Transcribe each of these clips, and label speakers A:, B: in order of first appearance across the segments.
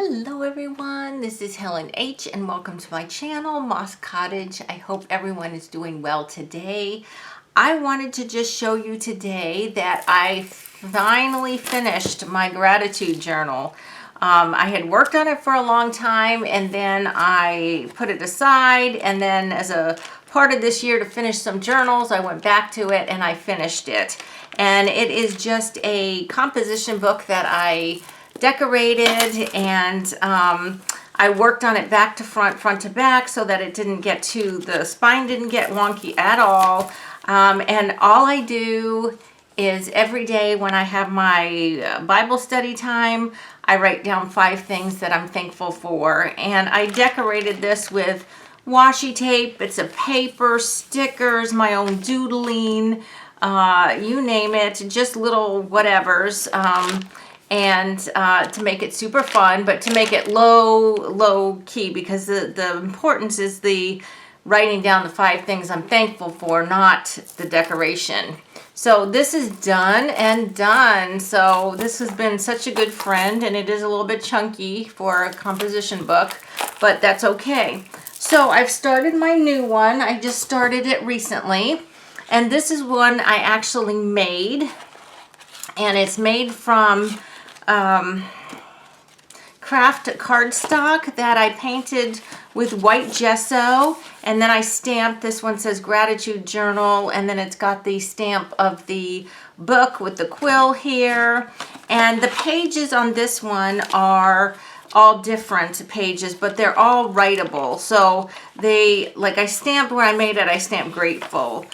A: Hello everyone, this is Helen H and welcome to my channel, Moss Cottage. I hope everyone is doing well today. I wanted to just show you today that I finally finished my gratitude journal. I had worked on it for a long time and then I put it aside, and then as a part of this year to finish some journals, I went back to it and I finished it. And it is just a composition book that I decorated, and I worked on it back to front, front to back, so that it didn't get the spine didn't get wonky at all. And all I do is every day when I have my Bible study time, I write down 5 things that I'm thankful for. And I decorated this with washi tape, bits of paper, stickers, my own doodling, you name it, just little whatevers. And to make it super fun, but to make it low key, because the importance is the writing down the 5 things I'm thankful for, not the decoration. So this is done and done. So this has been such a good friend, and it is a little bit chunky for a composition book, but that's okay. So I've started my new one. I just started it recently, and this is one I actually made, and it's made from craft cardstock that I painted with white gesso, and then I stamped. This one says gratitude journal, and then it's got the stamp of the book with the quill here. And the pages on this one are all different pages, but they're all writable. So they, like, I stamped where I made it, I stamped grateful.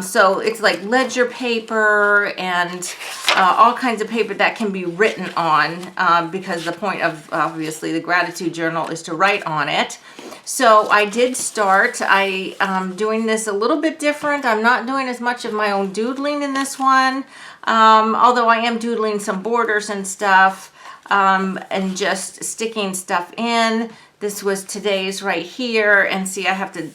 A: So it's like ledger paper and all kinds of paper that can be written on, because the point of obviously the gratitude journal is to write on it. So I did start. I'm doing this a little bit different. I'm not doing as much of my own doodling in this one, although I am doodling some borders and stuff, and just sticking stuff in. This was today's right here, and see, I have to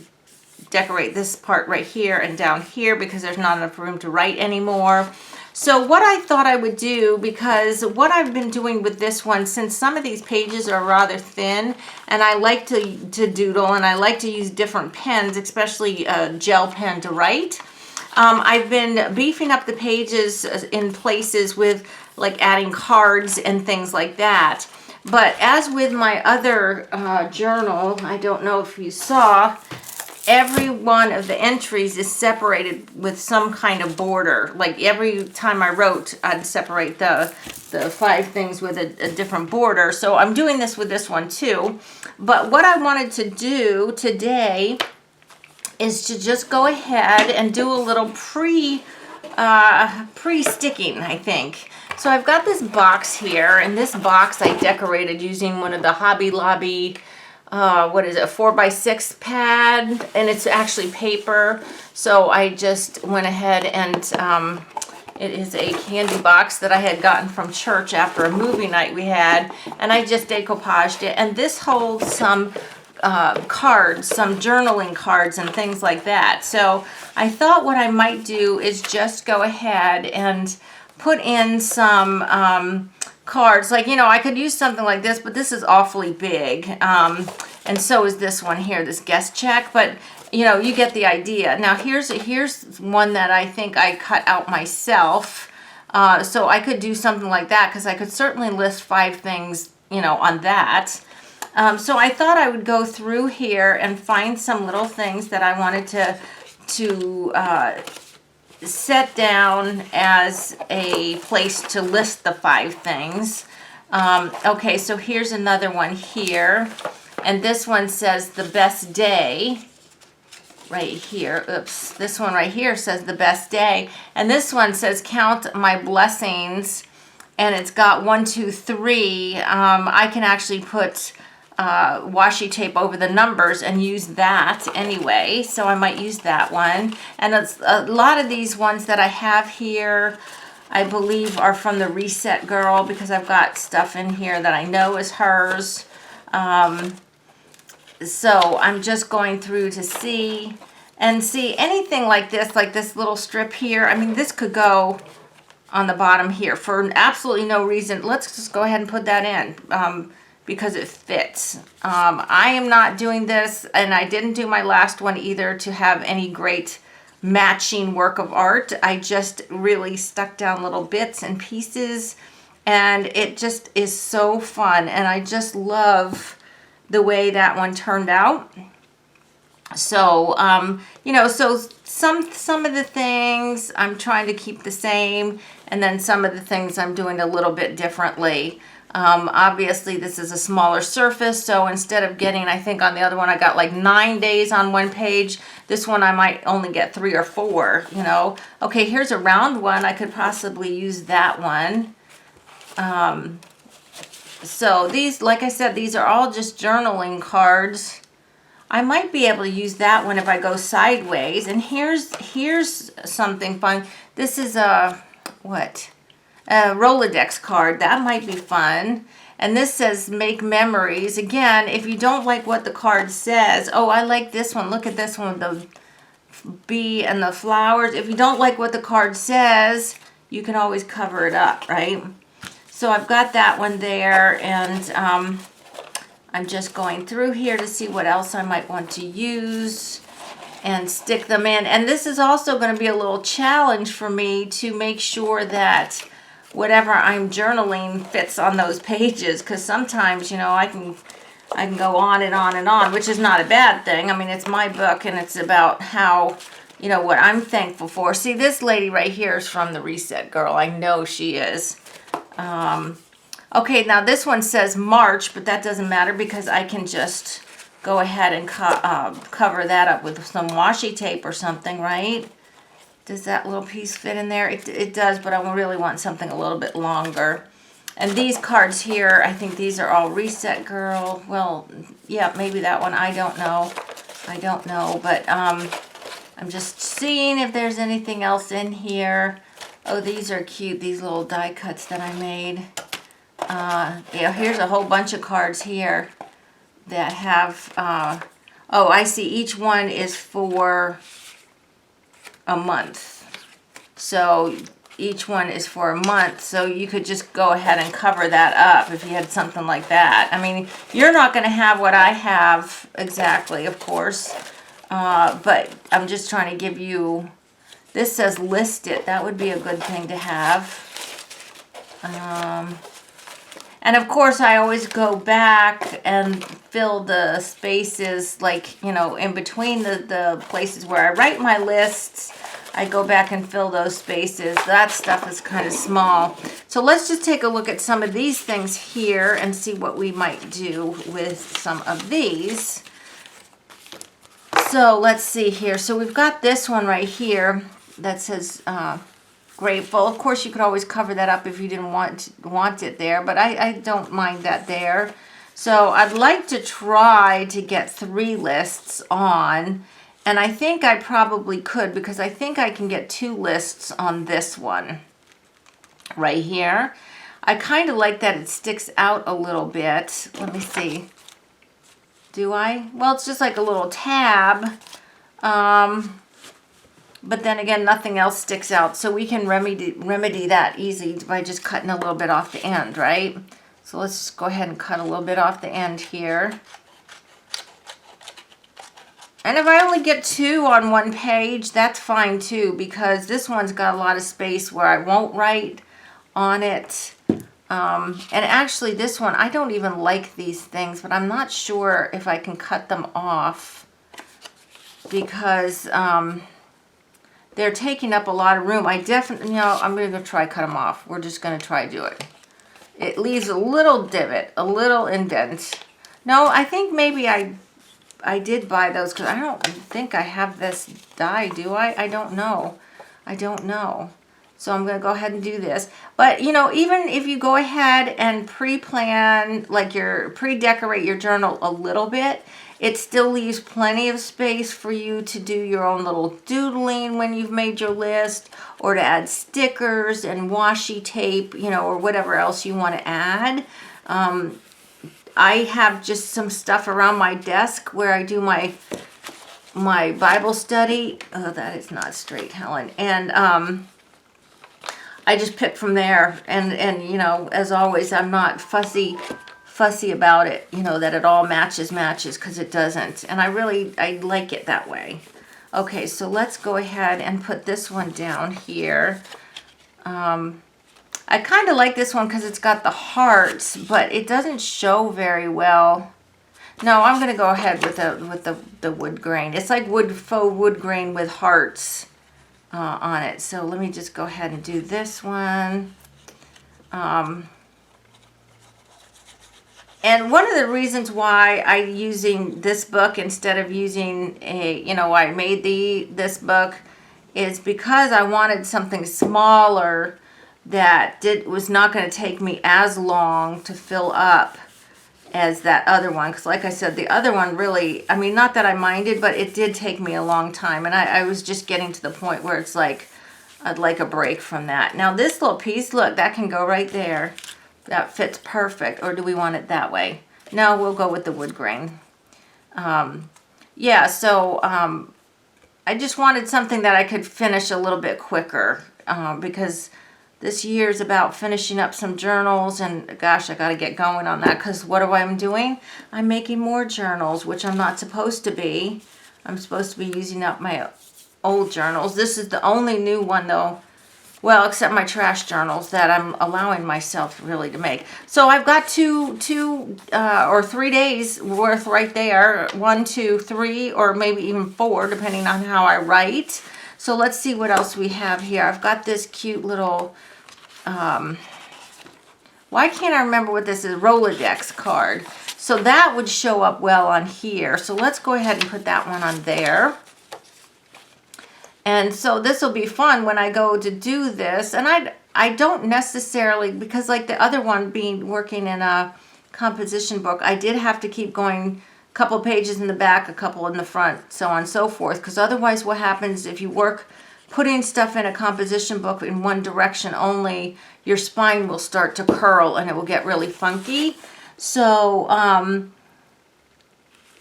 A: decorate this part right here and down here because there's not enough room to write anymore. So what I thought I would do, because what I've been doing with this one, since some of these pages are rather thin and I like to doodle and I like to use different pens, especially a gel pen to write, I've been beefing up the pages in places with like adding cards and things like that. But as with my other journal, I don't know if you saw, every one of the entries is separated with some kind of border. Like every time I wrote, I'd separate the 5 things with a different border. So I'm doing this with this one too. But what I wanted to do today is to just go ahead and do a little pre-sticking, I think. So I've got this box here, and this box I decorated using one of the Hobby Lobby, what is it, 4x6 pad, and it's actually paper. So I just went ahead and it is a candy box that I had gotten from church after a movie night we had, and I just decoupaged it. And this holds some cards, some journaling cards and things like that. So I thought what I might do is just go ahead and put in some cards. Like, you know, I could use something like this, but this is awfully big. And so is this one here, this guest check, but you know, you get the idea. Now here's one that I think I cut out myself. So I could do something like that, because I could certainly list 5 things, you know, on that. So I thought I would go through here and find some little things that I wanted to set down as a place to list the 5 things. Okay, so here's another one here, and this one says the best day right here. Oops, this one right here says the best day, and this one says count my blessings, and it's got 1, 2, 3. I can actually put washi tape over the numbers and use that anyway, so I might use that one. And it's a lot of these ones that I have here, I believe, are from the Reset Girl, because I've got stuff in here that I know is hers. So I'm just going through to see anything like this little strip here. I mean, this could go on the bottom here for absolutely no reason. Let's just go ahead and put that in. because it fits. I am not doing this, and I didn't do my last one either to have any great matching work of art. I just really stuck down little bits and pieces, and it just is so fun, and I just love the way that one turned out. So you know, so some of the things I'm trying to keep the same, and then some of the things I'm doing a little bit differently. Obviously this is a smaller surface, so instead of getting, I think on the other one I got like 9 days on one page, this one I might only get 3 or 4, you know. Okay, here's a round one. I could possibly use that one. So these, like I said, these are all just journaling cards. I might be able to use that one if I go sideways. And here's something fun. This is a, what? A Rolodex card. That might be fun. And this says make memories. Again, if you don't like what the card says, oh, I like this one. Look at this one with the bee and the flowers. If you don't like what the card says, you can always cover it up, right? So I've got that one there, and I'm just going through here to see what else I might want to use and stick them in. And this is also going to be a little challenge for me to make sure that whatever I'm journaling fits on those pages, because sometimes, you know, I can go on and on and on, which is not a bad thing. I mean, it's my book, and it's about how, you know, what I'm thankful for. See, this lady right here is from the Reset Girl. I know she is. Okay, now this one says March, but that doesn't matter because I can just go ahead and cover that up with some washi tape or something, right? Does that little piece fit in there? It does, but I really want something a little bit longer. And these cards here, I think these are all Reset Girl. Well, yeah, maybe that one. I don't know. I don't know, but I'm just seeing if there's anything else in here. Oh, these are cute, these little die cuts that I made. Yeah, here's a whole bunch of cards here that have, oh, I see each one is for a month. So each one is for a month, so you could just go ahead and cover that up if you had something like that. I mean, you're not going to have what I have exactly, of course, but I'm just trying to give you. This says list it. That would be a good thing to have. And of course, I always go back and fill the spaces, like, you know, in between the places where I write my lists. I go back and fill those spaces. That stuff is kind of small. So let's just take a look at some of these things here and see what we might do with some of these. So let's see here. So we've got this one right here that says grateful. Of course, you could always cover that up if you didn't want it there, but I don't mind that there. So I'd like to try to get 3 lists on, and I think I probably could, because I think I can get 2 lists on this one right here. I kind of like that it sticks out a little bit. Let me see. Do I? Well, it's just like a little tab. But then again, nothing else sticks out. So we can remedy that easy by just cutting a little bit off the end, right? So let's just go ahead and cut a little bit off the end here. And if I only get 2 on one page, that's fine too, because this one's got a lot of space where I won't write on it. And actually this one, I don't even like these things, but I'm not sure if I can cut them off because they're taking up a lot of room. I definitely, you know, I'm going to go try cut them off. We're just going to try do it. It leaves a little divot, a little indent. No, I think maybe I did buy those because I don't think I have this die, do I? I don't know. I don't know. So I'm going to go ahead and do this. But, you know, even if you go ahead and pre-plan, like pre-decorate your journal a little bit, it still leaves plenty of space for you to do your own little doodling when you've made your list, or to add stickers and washi tape, you know, or whatever else you want to add. I have just some stuff around my desk where I do my Bible study. Oh, that is not straight, Helen. And I just pick from there. And you know, as always, I'm not fussy fussy about it, you know, that it all matches, because it doesn't. And I like it that way. Okay, so let's go ahead and put this one down here. I kind of like this one because it's got the hearts, but it doesn't show very well. No, I'm going to go ahead with the wood grain. It's like faux wood grain with hearts on it. So let me just go ahead and do this one. And one of the reasons why I'm using this book instead of using I made this book is because I wanted something smaller that was not going to take me as long to fill up as that other one. Because like I said, the other one really, I mean, not that I minded, but it did take me a long time. And I was just getting to the point where it's like, I'd like a break from that. Now this little piece, look, that can go right there. That fits perfect. Or do we want it that way? No, we'll go with the wood grain. Yeah, so I just wanted something that I could finish a little bit quicker because this year's about finishing up some journals, and gosh, I got to get going on that because what am I doing? I'm making more journals, which I'm not supposed to be. I'm supposed to be using up my old journals. This is the only new one though. Well, except my trash journals that I'm allowing myself really to make. So I've got two or 3 days worth right there. 1, 2, 3, or maybe even 4, depending on how I write. So let's see what else we have here. I've got this cute little, why can't I remember what this is? Rolodex card. So that would show up well on here. So let's go ahead and put that one on there. And so this will be fun when I go to do this. And I don't necessarily, because like the other one working in a composition book, I did have to keep going a couple pages in the back, a couple in the front, so on and so forth. Because otherwise what happens if you putting stuff in a composition book in one direction only, your spine will start to curl and it will get really funky. So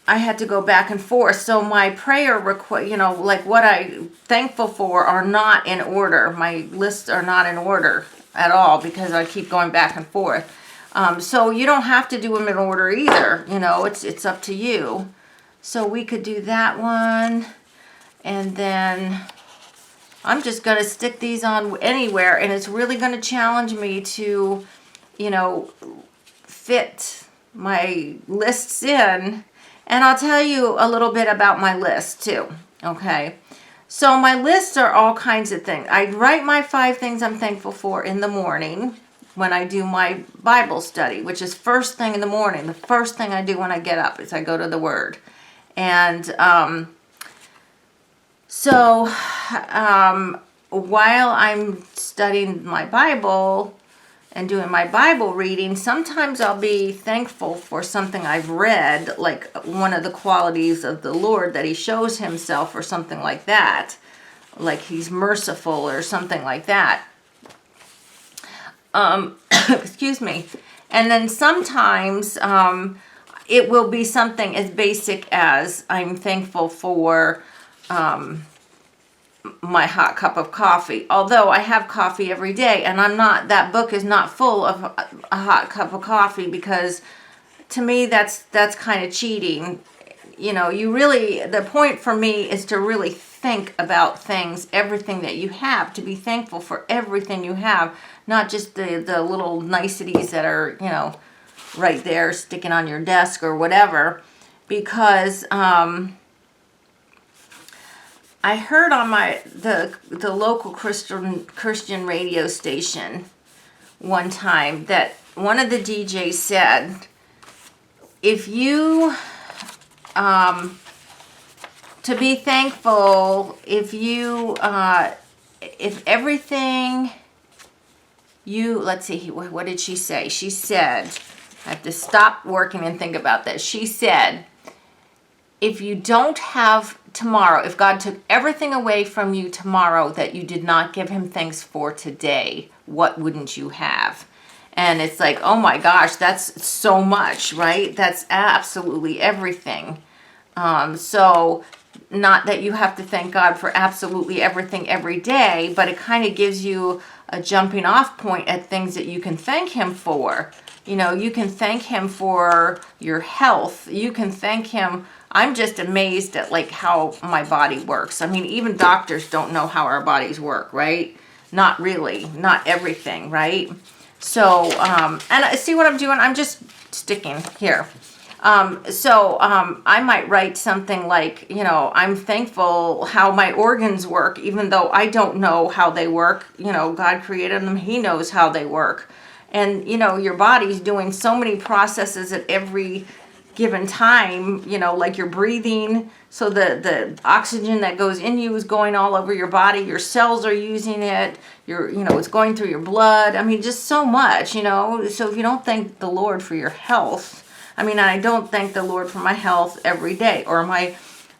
A: I had to go back and forth. So my prayer like what I'm thankful for are not in order. My lists are not in order at all because I keep going back and forth. So you don't have to do them in order either. You know, it's up to you. So we could do that one. And then I'm just going to stick these on anywhere. And it's really going to challenge me to, fit my lists in. And I'll tell you a little bit about my list too, okay? So my lists are all kinds of things. I write my 5 things I'm thankful for in the morning when I do my Bible study, which is first thing in the morning. The first thing I do when I get up is I go to the Word. And while I'm studying my Bible and doing my Bible reading, sometimes I'll be thankful for something I've read, like one of the qualities of the Lord that he shows himself or something like that, like he's merciful or something like that. Excuse me. And then sometimes it will be something as basic as I'm thankful for my hot cup of coffee. Although I have coffee every day, and that book is not full of a hot cup of coffee, because to me that's kind of cheating. The point for me is to really think about things, everything that you have, to be thankful for everything you have, not just the little niceties that are, right there sticking on your desk or whatever. Because I heard on the local Christian radio station one time that one of the DJs said, if you to be thankful, if everything let's see, what did she say? She said, I have to stop working and think about this. She said, if you don't have tomorrow, if God took everything away from you tomorrow that you did not give him thanks for today, what wouldn't you have? And it's like, oh my gosh, that's so much, right? That's absolutely everything. So not that you have to thank God for absolutely everything every day, but it kind of gives you a jumping off point at things that you can thank him for. You know, you can thank him for your health. You can thank him. I'm just amazed at like how my body works. I mean, even doctors don't know how our bodies work, right? Not really, not everything, right? So, and see what I'm doing? I'm just sticking here. I might write something like, you know, I'm thankful how my organs work, even though I don't know how they work. You know, God created them. He knows how they work. And, you know, your body's doing so many processes at every given time, you know, like you're breathing. So the oxygen that goes in you is going all over your body. Your cells are using it. You know, it's going through your blood. I mean, just so much, you know. So if you don't thank the Lord for your health, I mean, I don't thank the Lord for my health every day, or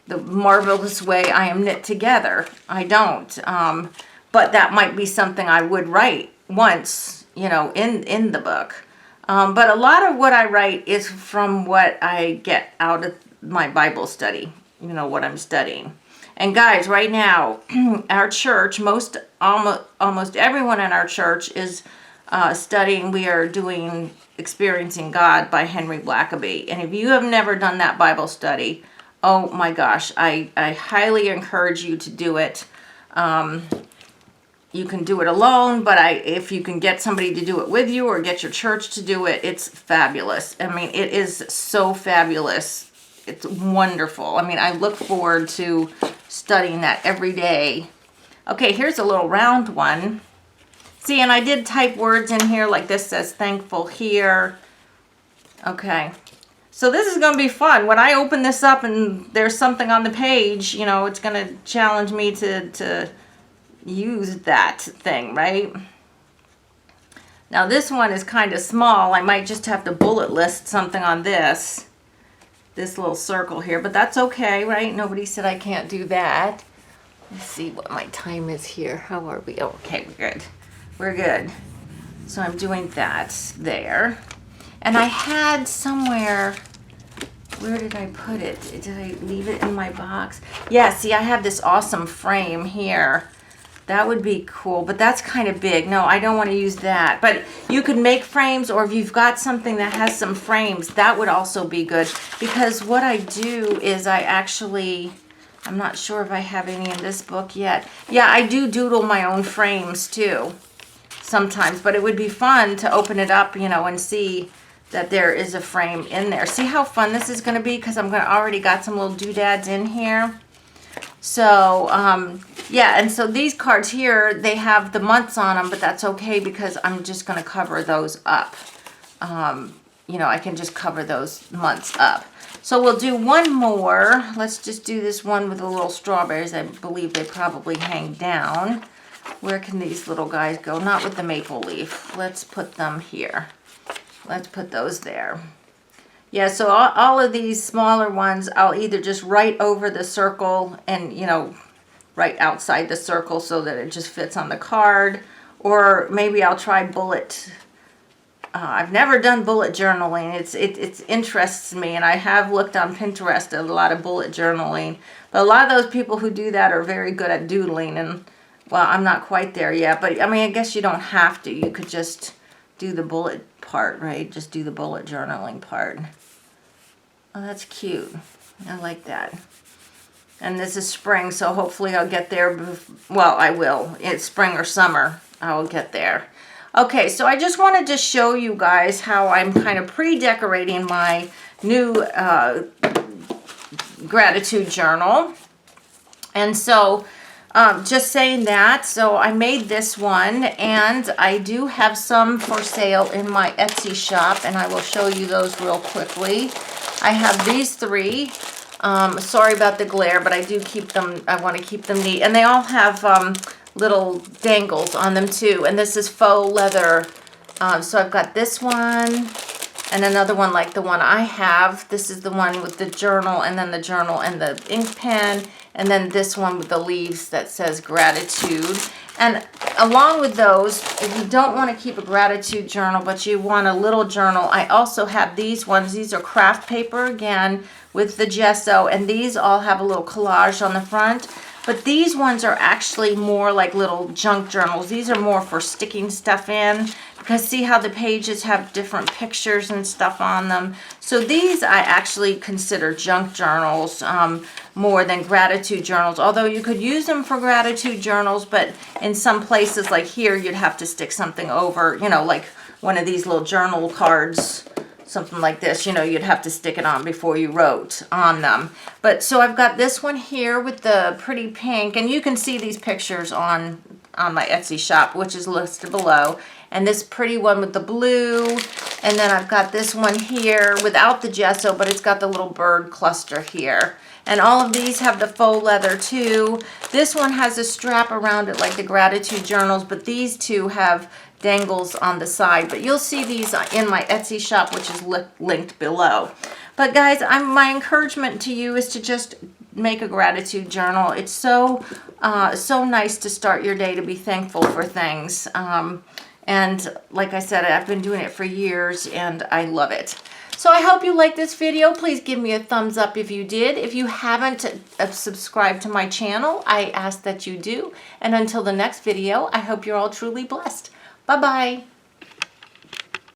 A: the marvelous way I am knit together. I don't. But that might be something I would write once, you know, in the book. But a lot of what I write is from what I get out of my Bible study, you know, what I'm studying. And guys, right now, our church, almost everyone in our church is studying. We are doing Experiencing God by Henry Blackaby. And if you have never done that Bible study, oh my gosh, I highly encourage you to do it. You can do it alone, but if you can get somebody to do it with you or get your church to do it, it's fabulous. I mean, it is so fabulous. It's wonderful. I mean, I look forward to studying that every day. Okay, here's a little round one. See, and I did type words in here, like this says thankful here. Okay, so this is going to be fun. When I open this up and there's something on the page, you know, it's going to challenge me to use that thing, right? Now this one is kind of small. I might just have to bullet list something on this little circle here, but that's okay, right? Nobody said I can't do that. Let's see what my time is here. How are we? Oh, okay, we're good. We're good. So I'm doing that there. And I had somewhere, where did I put it? Did I leave it in my box? Yeah, see, I have this awesome frame here. That would be cool, but that's kind of big. No, I don't want to use that. But you could make frames, or if you've got something that has some frames, that would also be good. Because what I do is I'm not sure if I have any in this book yet. Yeah, I do doodle my own frames too sometimes, but it would be fun to open it up, you know, and see that there is a frame in there. See how fun this is going to be? Because I'm already got some little doodads in here. So, yeah, and so these cards here, they have the months on them, but that's okay because I'm just going to cover those up. You know, I can just cover those months up. So we'll do one more. Let's just do this one with the little strawberries. I believe they probably hang down. Where can these little guys go? Not with the maple leaf. Let's put them here. Let's put those there. Yeah, so all of these smaller ones, I'll either just write over the circle and, you know, right outside the circle so that it just fits on the card. Or maybe I'll try bullet. I've never done bullet journaling. It interests me, and I have looked on Pinterest at a lot of bullet journaling. But a lot of those people who do that are very good at doodling, and, well, I'm not quite there yet. But, I mean, I guess you don't have to. You could just do the bullet part, right? Just do the bullet journaling part. Oh, that's cute. I like that. And this is spring, so hopefully I'll get there. Well, I will. It's spring or summer. I will get there. Okay, so I just wanted to show you guys how I'm kind of pre-decorating my new gratitude journal. And so just saying that, so I made this one, and I do have some for sale in my Etsy shop, and I will show you those real quickly. I have these three. Sorry about the glare, but I do keep them, I want to keep them neat. And they all have little dangles on them too. And this is faux leather. So I've got this one and another one like the one I have. This is the one with the journal, and then the journal and the ink pen. And then this one with the leaves that says gratitude. And along with those, if you don't want to keep a gratitude journal, but you want a little journal, I also have these ones. These are craft paper again with the gesso, and these all have a little collage on the front. But these ones are actually more like little junk journals. These are more for sticking stuff in, because see how the pages have different pictures and stuff on them. So these I actually consider junk journals more than gratitude journals, although you could use them for gratitude journals, but in some places like here you'd have to stick something over, you know, like one of these little journal cards, something like this, you know, you'd have to stick it on before you wrote on them. But so I've got this one here with the pretty pink, and you can see these pictures on my Etsy shop, which is listed below. And this pretty one with the blue, and then I've got this one here without the gesso, but it's got the little bird cluster here. And all of these have the faux leather too. This one has a strap around it like the gratitude journals, but these two have dangles on the side. But you'll see these in my Etsy shop, which is linked below. But guys, my encouragement to you is to just make a gratitude journal. It's so nice to start your day, to be thankful for things. And like I said, I've been doing it for years and I love it. So I hope you liked this video. Please give me a thumbs up if you did. If you haven't subscribed to my channel, I ask that you do. And until the next video, I hope you're all truly blessed. Bye-bye.